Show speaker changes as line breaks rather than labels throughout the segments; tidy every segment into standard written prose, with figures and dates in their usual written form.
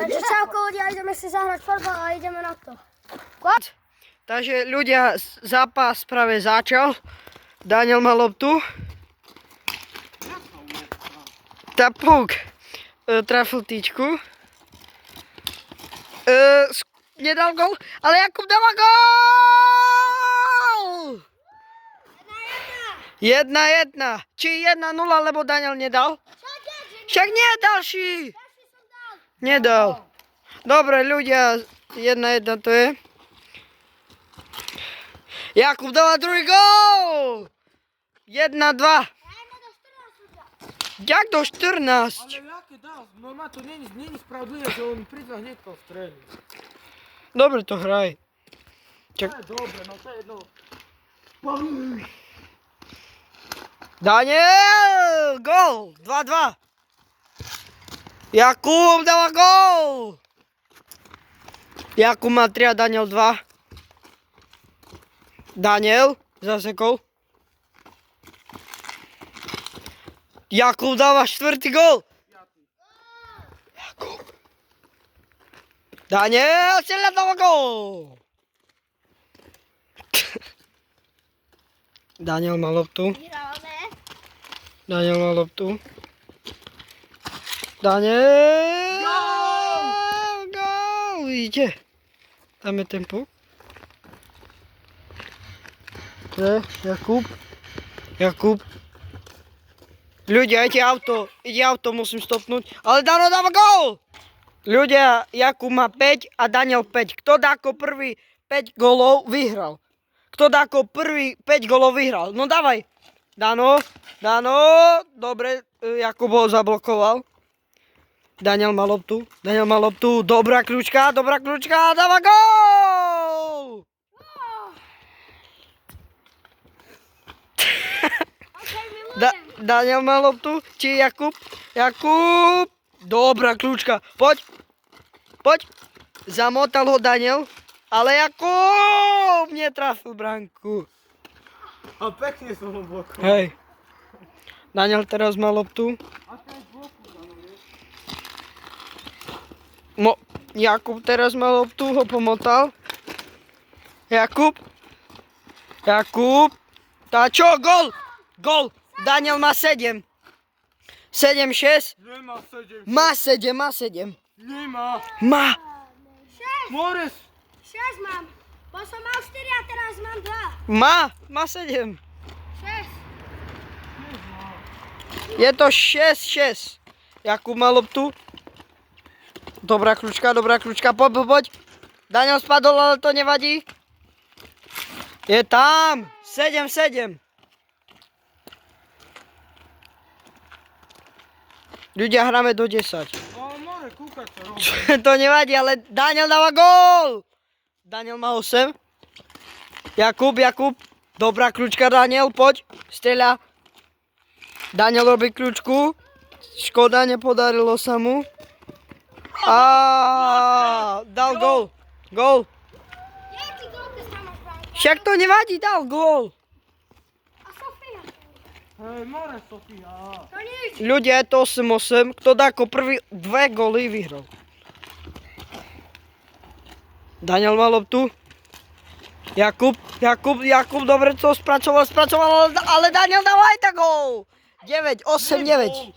Takže čauko ľudia, ideme si zahrať fotbal a ideme na to.
Takže ľudia, zápas práve začal. Daniel má loptu. Tapuk trafil tyčku. Nedal gol, ale Jakub dáva gol! 1-1. Či 1-0, lebo Daniel nedal? Však nedal si. Nedal. Dobre, ľudia, 1-1 to je. Jakub dáva druhý gól! 1-2. Jak do 14?
Ale jaké dal? No má to není spravodlivé, že on príde hneď to strelí.
Dobre to hraj.
Dobre, no to je jedno.
Daniel! Gól! 2-2. Jakub dáva gól! Jakub má 3 a Daniel 2. Daniel zase gól. Jakub dáva 4. gól. Jakub. Daniel celá dáva gól. Daniel má loptu. Daniel má loptu. Daniel! Gól! Vidíte? Tam je ten puk. Jakub. Jakub. Ľudia, ide auto, musím stopnúť. Ale Dano dáva gól! Ľudia, Jakub má 5 a Daniel 5. Kto dá ako prvý 5 gólov, vyhral. Kto dá ako prvý 5 gólov, vyhral. No dávaj. Dano. Dobre, Jakub ho zablokoval. Daniel má loptu. Dobrá kľúčka, dáva gól! Daniel má loptu, či Jakub? Jakub! Dobrá kľúčka, poď. Zamotal ho Daniel, ale Jakub netrafil bránku.
A pekne som ho blokoval.
Hej. Daniel teraz má loptu.
A to je z bloku, vieš.
Jakub teraz má loptu, ho pomotal. Jakub. Táčo, gól! Daniel má 7. 7-6.
Nemá 7.
Má 7.
Nemá.
Má.
6.
Mores.
6 mám. Bo som mal 4 a teraz mám 2.
Má 7.
6.
Je to 6-6. Jakub má loptu. Dobrá kľúčka, poď. Daniel spadol, ale to nevadí. Je tam. 7-7. Ľudia, hráme do 10.
Ale more, kúkať sa robí.
To nevadí, ale Daniel dáva gól. Daniel má 8. Jakub. Dobrá kľúčka, Daniel, poď. Streľa. Daniel robí kľúčku. Škoda, nepodarilo sa mu. Dal gól.
Jaký gól ty tam máš, Franko?
Však to nevadí, dal gól.
A Sofia?
Hej, more, Sofia.
To nič.
Ľudia, je to 8-8. Kto dá ako prvý 2 góly, vyhral. Daniel má loptu. Jakub, dobre to spracoval, ale Daniel dáva aj tak gól. 9, 8, 9.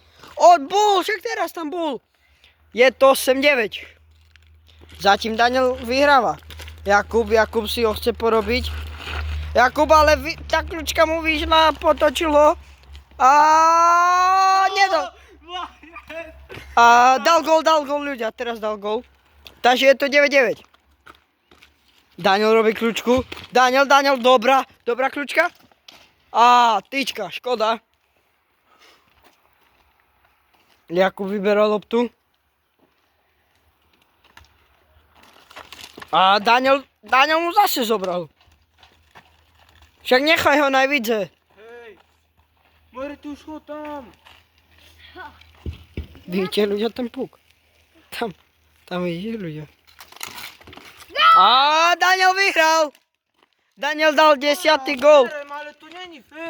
Bol, však teraz tam bol. Je to 8-9. Zatím Daniel vyhráva. Jakub si ho chce porobiť. Jakub, ale tá kľúčka mu vyšla, potočil ho. Nedal. Dal gól, ľudia, teraz dal gól. Takže je to 9-9. Daniel robí kľúčku. Daniel, dobrá kľúčka. Tyčka, škoda. Jakub vyberá loptu. Daniel mu zase zobral. Však nechaj ho najvidze.
Hej. More, tu už chod tam.
Vidíte ľudia ten puk? Tam vidíte ľudia. Daniel vyhral. Daniel dal 10. gól.
Ale to není fér.